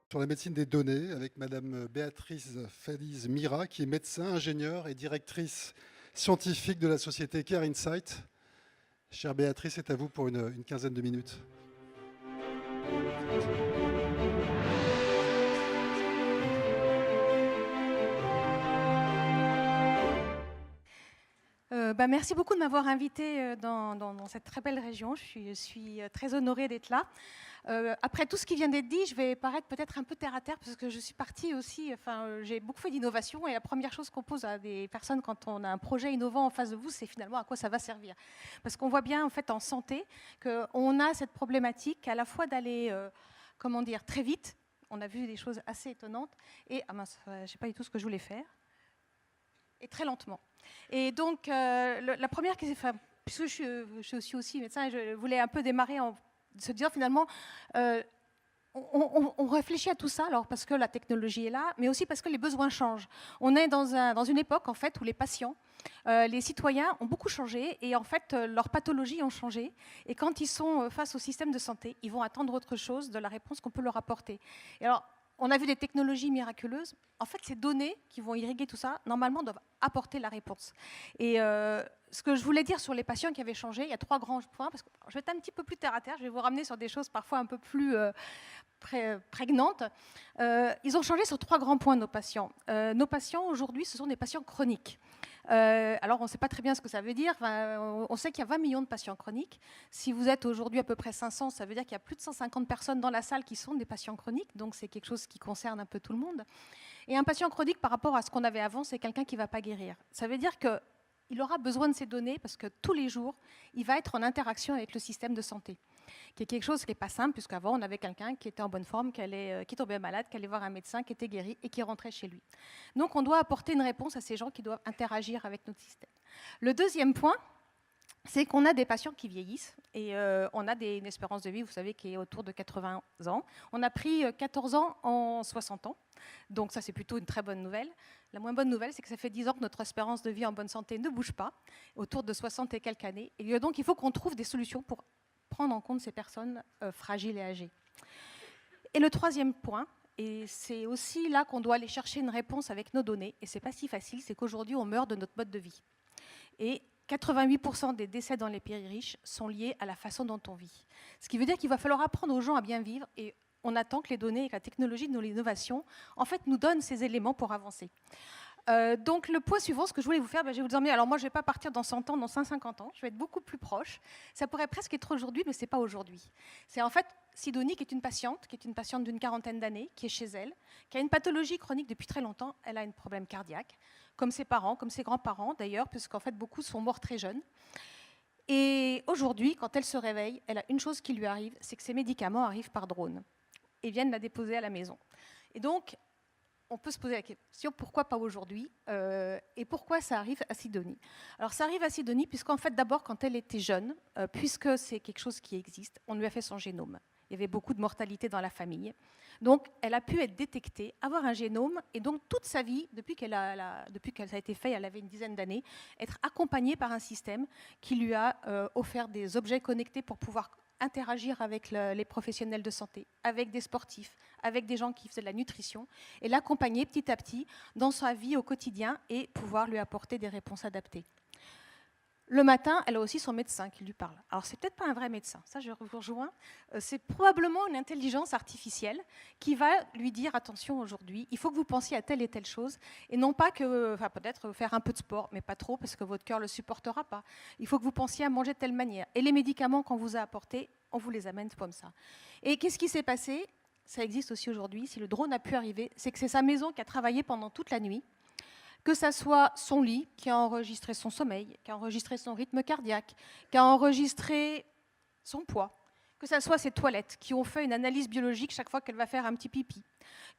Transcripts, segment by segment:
sur la médecine des données avec Madame Béatrice Feliz-Mira, qui est médecin, ingénieure et directrice scientifique de la société Care Insight. Chère Béatrice, c'est à vous pour une quinzaine de minutes. Merci beaucoup de m'avoir invitée dans cette très belle région. Je suis très honorée d'être là. Après tout ce qui vient d'être dit, je vais paraître peut-être un peu terre à terre parce que je suis partie aussi, j'ai beaucoup fait d'innovation et la première chose qu'on pose à des personnes quand on a un projet innovant en face de vous, c'est finalement à quoi ça va servir. Parce qu'on voit bien en fait en santé qu'on a cette problématique à la fois d'aller, comment dire, très vite. On a vu des choses assez étonnantes et, ah mince, je ne sais pas du tout ce que je voulais faire. Et très lentement. Et donc, la première, puisque je suis aussi médecin, je voulais un peu démarrer en se dire finalement, on réfléchit à tout ça, alors parce que la technologie est là, mais aussi parce que les besoins changent. On est dans une époque en fait où les patients, les citoyens ont beaucoup changé et en fait leurs pathologies ont changé. Et quand ils sont face au système de santé, ils vont attendre autre chose de la réponse qu'on peut leur apporter. Et alors, on a vu des technologies miraculeuses. En fait, ces données qui vont irriguer tout ça, normalement, doivent apporter la réponse. Et ce que je voulais dire sur les patients qui avaient changé, il y a 3 grands points. Parce que je vais être un petit peu plus terre à terre. Je vais vous ramener sur des choses parfois un peu plus prégnantes. Ils ont changé sur 3 grands points, nos patients. Nos patients, aujourd'hui, ce sont des patients chroniques. Alors, on ne sait pas très bien ce que ça veut dire. On sait qu'il y a 20 millions de patients chroniques. Si vous êtes aujourd'hui à peu près 500, ça veut dire qu'il y a plus de 150 personnes dans la salle qui sont des patients chroniques. Donc, c'est quelque chose qui concerne un peu tout le monde. Et un patient chronique, par rapport à ce qu'on avait avant, c'est quelqu'un qui ne va pas guérir. Ça veut dire qu'il aura besoin de ces données parce que tous les jours, il va être en interaction avec le système de santé, qui est quelque chose qui n'est pas simple, puisqu'avant, on avait quelqu'un qui était en bonne forme, qui tombait malade, qui allait voir un médecin, qui était guéri et qui rentrait chez lui. Donc, on doit apporter une réponse à ces gens qui doivent interagir avec notre système. Le deuxième point, c'est qu'on a des patients qui vieillissent et on a une espérance de vie, vous savez, qui est autour de 80 ans. On a pris 14 ans en 60 ans, donc ça c'est plutôt une très bonne nouvelle. La moins bonne nouvelle, c'est que ça fait 10 ans que notre espérance de vie en bonne santé ne bouge pas, autour de 60 et quelques années. Et donc il faut qu'on trouve des solutions pour prendre en compte ces personnes fragiles et âgées. Et le troisième point, et c'est aussi là qu'on doit aller chercher une réponse avec nos données, et c'est pas si facile, c'est qu'aujourd'hui on meurt de notre mode de vie. Et 88% des décès dans les pays riches sont liés à la façon dont on vit. Ce qui veut dire qu'il va falloir apprendre aux gens à bien vivre et on attend que les données et que la technologie de l'innovation en fait, nous donnent ces éléments pour avancer. Donc le point suivant, ce que je voulais vous faire, je vais vous emmener. Alors moi, je ne vais pas partir dans 100 ans, dans 150 ans, je vais être beaucoup plus proche. Ça pourrait presque être aujourd'hui, mais ce n'est pas aujourd'hui. C'est en fait Sidonie qui est une patiente d'une quarantaine d'années, qui est chez elle, qui a une pathologie chronique depuis très longtemps. Elle a un problème cardiaque, comme ses parents, comme ses grands-parents d'ailleurs, puisqu'en fait beaucoup sont morts très jeunes. Et aujourd'hui, quand elle se réveille, elle a une chose qui lui arrive, c'est que ses médicaments arrivent par drone et viennent la déposer à la maison. Et donc, on peut se poser la question, pourquoi pas aujourd'hui et pourquoi ça arrive à Sidonie? Alors ça arrive à Sidonie puisqu'en fait d'abord quand elle était jeune, puisque c'est quelque chose qui existe, on lui a fait son génome. Il y avait beaucoup de mortalité dans la famille. Donc elle a pu être détectée, avoir un génome et donc toute sa vie, depuis que ça a été fait, elle avait une dizaine d'années, être accompagnée par un système qui lui a offert des objets connectés pour pouvoir interagir avec les professionnels de santé, avec des sportifs, avec des gens qui faisaient de la nutrition, et l'accompagner petit à petit dans sa vie au quotidien et pouvoir lui apporter des réponses adaptées. Le matin, elle a aussi son médecin qui lui parle. Alors, c'est peut-être pas un vrai médecin, ça je vous rejoins. C'est probablement une intelligence artificielle qui va lui dire, attention aujourd'hui, il faut que vous pensiez à telle et telle chose, et non pas que, peut-être faire un peu de sport, mais pas trop, parce que votre cœur ne le supportera pas. Il faut que vous pensiez à manger de telle manière. Et les médicaments qu'on vous a apportés, on vous les amène comme ça. Et qu'est-ce qui s'est passé? Ça existe aussi aujourd'hui, si le drone a pu arriver, c'est que c'est sa maison qui a travaillé pendant toute la nuit, que ça soit son lit qui a enregistré son sommeil, qui a enregistré son rythme cardiaque, qui a enregistré son poids, que ça soit ses toilettes qui ont fait une analyse biologique chaque fois qu'elle va faire un petit pipi,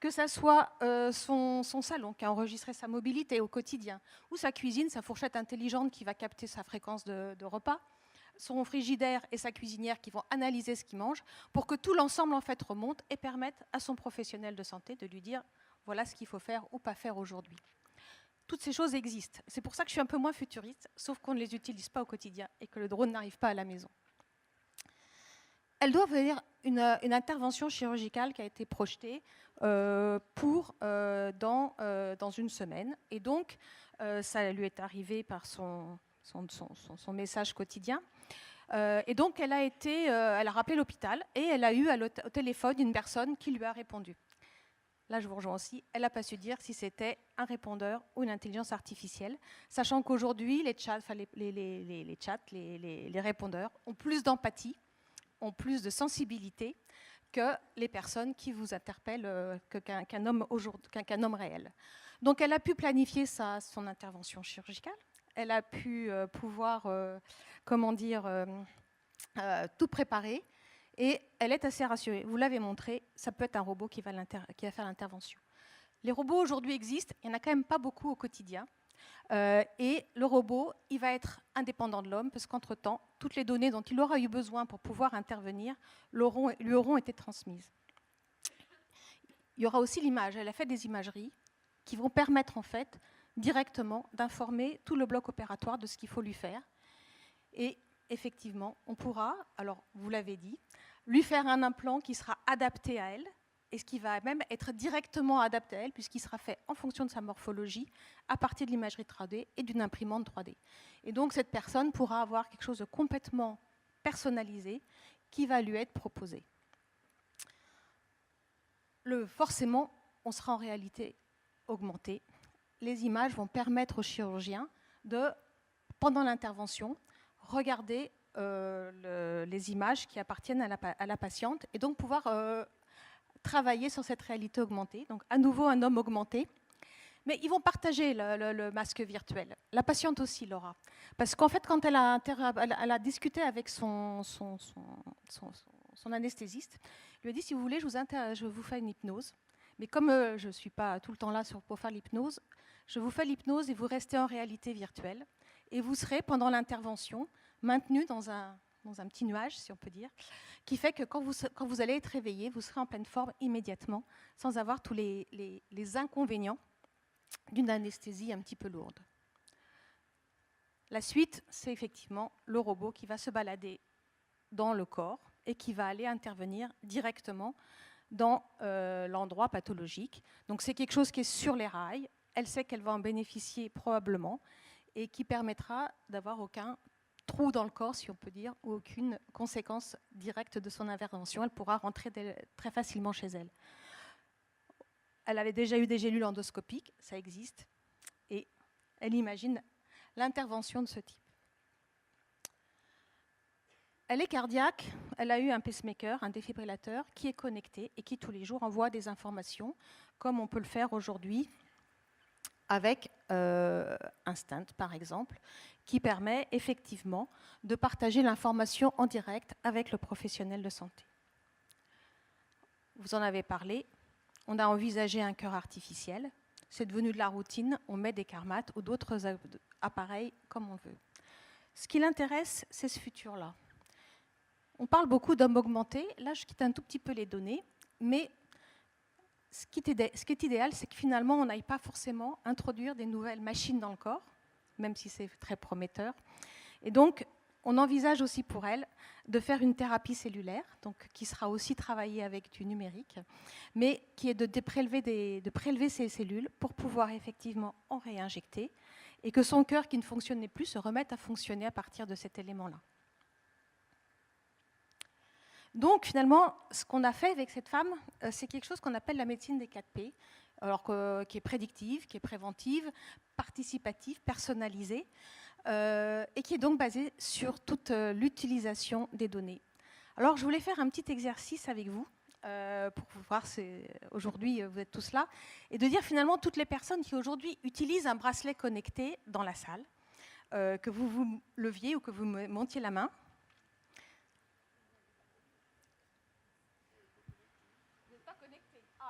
que ça soit son salon qui a enregistré sa mobilité au quotidien, ou sa cuisine, sa fourchette intelligente qui va capter sa fréquence de repas, son frigidaire et sa cuisinière qui vont analyser ce qu'il mange pour que tout l'ensemble en fait remonte et permette à son professionnel de santé de lui dire voilà ce qu'il faut faire ou pas faire aujourd'hui. Toutes ces choses existent. C'est pour ça que je suis un peu moins futuriste, sauf qu'on ne les utilise pas au quotidien et que le drone n'arrive pas à la maison. Elles doivent venir une intervention chirurgicale qui a été projetée dans une semaine. Et donc, ça lui est arrivé par son message quotidien. Et donc, elle a rappelé l'hôpital et elle a eu au téléphone une personne qui lui a répondu. Là, je vous rejoins aussi, elle n'a pas su dire si c'était un répondeur ou une intelligence artificielle, sachant qu'aujourd'hui, les répondeurs ont plus d'empathie, ont plus de sensibilité que les personnes qui vous interpellent qu'un homme réel. Donc, elle a pu planifier son intervention chirurgicale, elle a pu tout préparer. Et elle est assez rassurée. Vous l'avez montré, ça peut être un robot qui va faire l'intervention. Les robots aujourd'hui existent, il n'y en a quand même pas beaucoup au quotidien. Et le robot, il va être indépendant de l'homme, parce qu'entre-temps, toutes les données dont il aura eu besoin pour pouvoir intervenir lui auront été transmises. Il y aura aussi l'image. Elle a fait des imageries qui vont permettre en fait directement d'informer tout le bloc opératoire de ce qu'il faut lui faire. Et effectivement, on pourra, alors vous l'avez dit, lui faire un implant qui sera adapté à elle, et ce qui va même être directement adapté à elle, puisqu'il sera fait en fonction de sa morphologie, à partir de l'imagerie 3D et d'une imprimante 3D. Et donc cette personne pourra avoir quelque chose de complètement personnalisé qui va lui être proposé. Forcément, on sera en réalité augmenté. Les images vont permettre au chirurgien de, pendant l'intervention, regarder les images qui appartiennent à la patiente et donc pouvoir travailler sur cette réalité augmentée. Donc à nouveau un homme augmenté. Mais ils vont partager le masque virtuel. La patiente aussi l'aura. Parce qu'en fait, quand elle a discuté avec son anesthésiste, il lui a dit, si vous voulez, je vous fais une hypnose. Mais comme je ne suis pas tout le temps là pour faire l'hypnose, je vous fais l'hypnose et vous restez en réalité virtuelle. Et vous serez, pendant l'intervention, maintenu dans un petit nuage, si on peut dire, qui fait que quand vous allez être réveillé, vous serez en pleine forme immédiatement, sans avoir tous les inconvénients d'une anesthésie un petit peu lourde. La suite, c'est effectivement le robot qui va se balader dans le corps et qui va aller intervenir directement dans l'endroit pathologique. Donc c'est quelque chose qui est sur les rails. Elle sait qu'elle va en bénéficier probablement et qui permettra d'avoir aucun trou dans le corps, si on peut dire, ou aucune conséquence directe de son intervention. Elle pourra rentrer très facilement chez elle. Elle avait déjà eu des gélules endoscopiques, ça existe, et elle imagine l'intervention de ce type. Elle est cardiaque, elle a eu un pacemaker, un défibrillateur, qui est connecté et qui tous les jours envoie des informations, comme on peut le faire aujourd'hui avec Instinct, par exemple, qui permet effectivement de partager l'information en direct avec le professionnel de santé. Vous en avez parlé, on a envisagé un cœur artificiel, c'est devenu de la routine, on met des carmates ou d'autres appareils comme on veut. Ce qui l'intéresse, c'est ce futur-là. On parle beaucoup d'hommes augmentés, là je quitte un tout petit peu les données, mais ce qui est idéal, c'est que finalement, on n'aille pas forcément introduire des nouvelles machines dans le corps, même si c'est très prometteur. Et donc, on envisage aussi pour elle de faire une thérapie cellulaire, donc, qui sera aussi travaillée avec du numérique, mais qui est de prélever ces cellules pour pouvoir effectivement en réinjecter et que son cœur qui ne fonctionnait plus se remette à fonctionner à partir de cet élément-là. Donc finalement, ce qu'on a fait avec cette femme, c'est quelque chose qu'on appelle la médecine des 4P, qui est prédictive, qui est préventive, participative, personnalisée, et qui est donc basée sur toute l'utilisation des données. Alors je voulais faire un petit exercice avec vous, pour voir si aujourd'hui vous êtes tous là, et de dire finalement toutes les personnes qui aujourd'hui utilisent un bracelet connecté dans la salle, que vous leviez ou que vous montiez la main.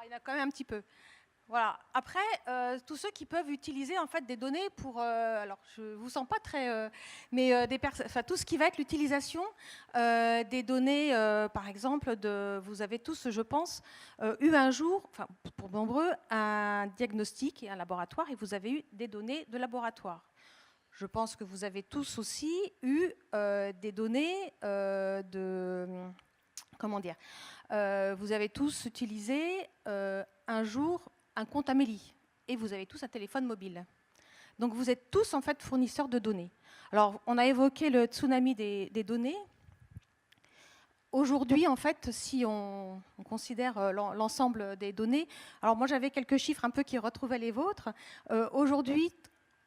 Il y en a quand même un petit peu. Voilà. Après, tous ceux qui peuvent utiliser en fait des données pour, alors je vous sens pas très, mais tout ce qui va être l'utilisation des données, par exemple, vous avez tous, je pense, eu un jour, enfin pour nombreux, un diagnostic et un laboratoire, et vous avez eu des données de laboratoire. Je pense que vous avez tous aussi eu des données comment dire, vous avez tous utilisé un jour un compte Amélie et vous avez tous un téléphone mobile. Donc vous êtes tous en fait fournisseurs de données. Alors on a évoqué le tsunami des données. Aujourd'hui, en fait, si on considère l'ensemble des données, alors moi j'avais quelques chiffres un peu qui retrouvaient les vôtres. Aujourd'hui,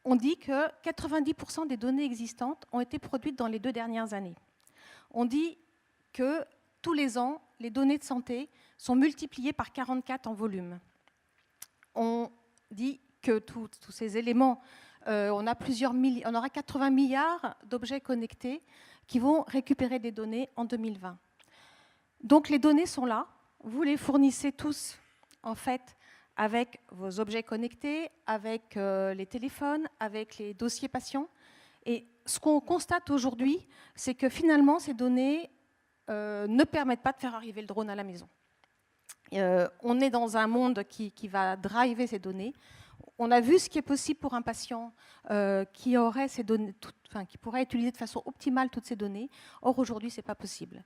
on dit que 90% des données existantes ont été produites dans les 2 dernières années. On dit que tous les ans, les données de santé sont multipliées par 44 en volume. On dit que tous ces éléments, on aura 80 milliards d'objets connectés qui vont récupérer des données en 2020. Donc les données sont là, vous les fournissez tous en fait avec vos objets connectés, avec les téléphones, avec les dossiers patients. Et ce qu'on constate aujourd'hui, c'est que finalement ces données ne permettent pas de faire arriver le drone à la maison. On est dans un monde qui va driver ces données. On a vu ce qui est possible pour un patient qui aurait ces données, qui pourrait utiliser de façon optimale toutes ces données. Or, aujourd'hui, ce n'est pas possible.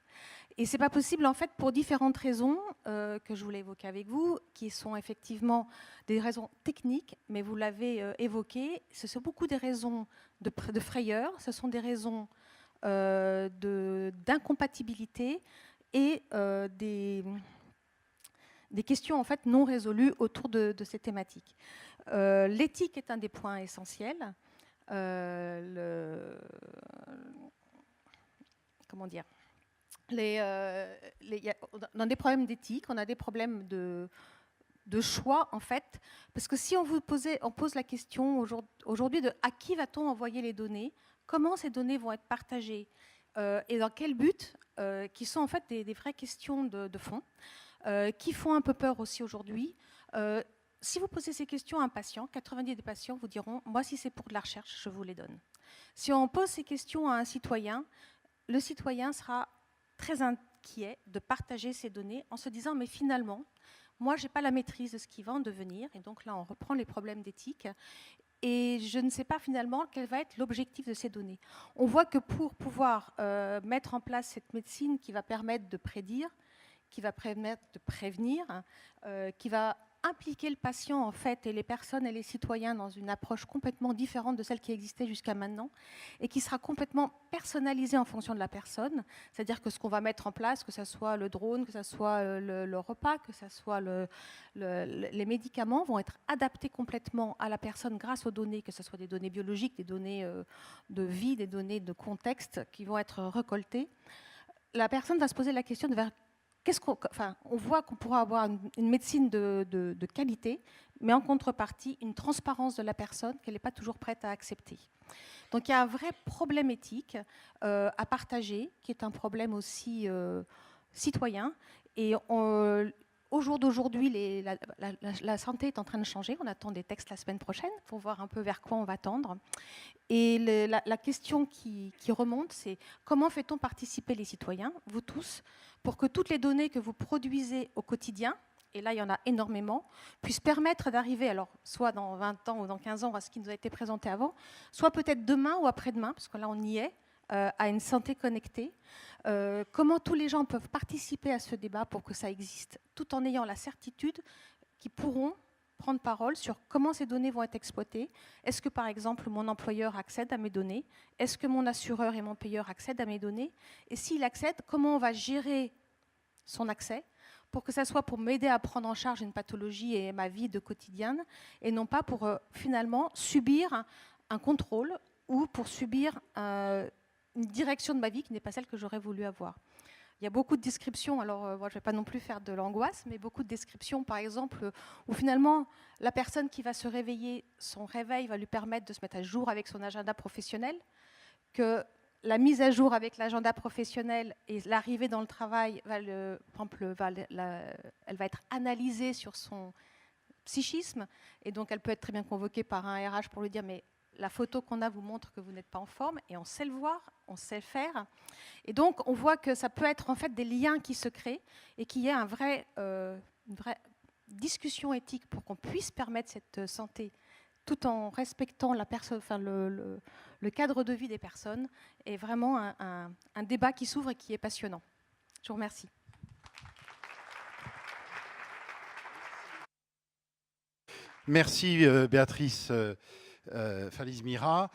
Et ce n'est pas possible, en fait, pour différentes raisons que je voulais évoquer avec vous, qui sont effectivement des raisons techniques, mais vous l'avez évoqué, ce sont beaucoup des raisons de frayeur, ce sont des raisons d'incompatibilité et des questions en fait non résolues autour de ces thématiques. L'éthique est un des points essentiels. Comment dire, on a des problèmes d'éthique, on a des problèmes de choix en fait, parce que si on pose la question aujourd'hui de à qui va-t-on envoyer les données, comment ces données vont être partagées et dans quel but, qui sont en fait des vraies questions de fond. Qui font un peu peur aussi aujourd'hui. Si vous posez ces questions à un patient, 90 des patients vous diront « moi, si c'est pour de la recherche, je vous les donne ». Si on pose ces questions à un citoyen, le citoyen sera très inquiet de partager ces données en se disant « mais finalement, moi, je n'ai pas la maîtrise de ce qui va en devenir ». Et donc là, on reprend les problèmes d'éthique. Et je ne sais pas finalement quel va être l'objectif de ces données. On voit que pour pouvoir mettre en place cette médecine qui va permettre de prédire, qui va permettre de prévenir, qui va impliquer le patient en fait et les personnes et les citoyens dans une approche complètement différente de celle qui existait jusqu'à maintenant et qui sera complètement personnalisée en fonction de la personne. C'est-à-dire que ce qu'on va mettre en place, que ce soit le drone, que ce soit le repas, que ce soit les médicaments, vont être adaptés complètement à la personne grâce aux données, que ce soit des données biologiques, des données de vie, des données de contexte qui vont être récoltées. La personne va se poser la question de on voit qu'on pourra avoir une médecine de qualité, mais en contrepartie, une transparence de la personne qu'elle n'est pas toujours prête à accepter. Donc il y a un vrai problème éthique à partager, qui est un problème aussi citoyen. Et au jour d'aujourd'hui, la santé est en train de changer. On attend des textes la semaine prochaine pour voir un peu vers quoi on va tendre. Et la question qui remonte, c'est comment fait-on participer les citoyens, vous tous, pour que toutes les données que vous produisez au quotidien, et là il y en a énormément, puissent permettre d'arriver, alors soit dans 20 ans ou dans 15 ans à ce qui nous a été présenté avant, soit peut-être demain ou après-demain, parce que là on y est, à une santé connectée. Comment tous les gens peuvent participer à ce débat pour que ça existe, tout en ayant la certitude qu'ils pourront prendre parole sur comment ces données vont être exploitées. Est-ce que, par exemple, mon employeur accède à mes données? Est-ce que mon assureur et mon payeur accèdent à mes données? Et s'il accède, comment on va gérer son accès pour que ça soit pour m'aider à prendre en charge une pathologie et ma vie de quotidienne, et non pas pour finalement subir un contrôle ou pour subir une direction de ma vie qui n'est pas celle que j'aurais voulu avoir. Il y a beaucoup de descriptions, alors moi, je ne vais pas non plus faire de l'angoisse, mais beaucoup de descriptions, par exemple, où finalement, la personne qui va se réveiller, son réveil va lui permettre de se mettre à jour avec son agenda professionnel, que la mise à jour avec l'agenda professionnel et l'arrivée dans le travail, elle va être analysée sur son psychisme, et donc elle peut être très bien convoquée par un RH pour lui dire « mais la photo qu'on a vous montre que vous n'êtes pas en forme », et on sait le voir, on sait le faire. Et donc, on voit que ça peut être en fait des liens qui se créent et qu'il y a une vraie discussion éthique pour qu'on puisse permettre cette santé tout en respectant le cadre de vie des personnes. Et vraiment un débat qui s'ouvre et qui est passionnant. Je vous remercie. Merci Béatrice Faliz-Mira.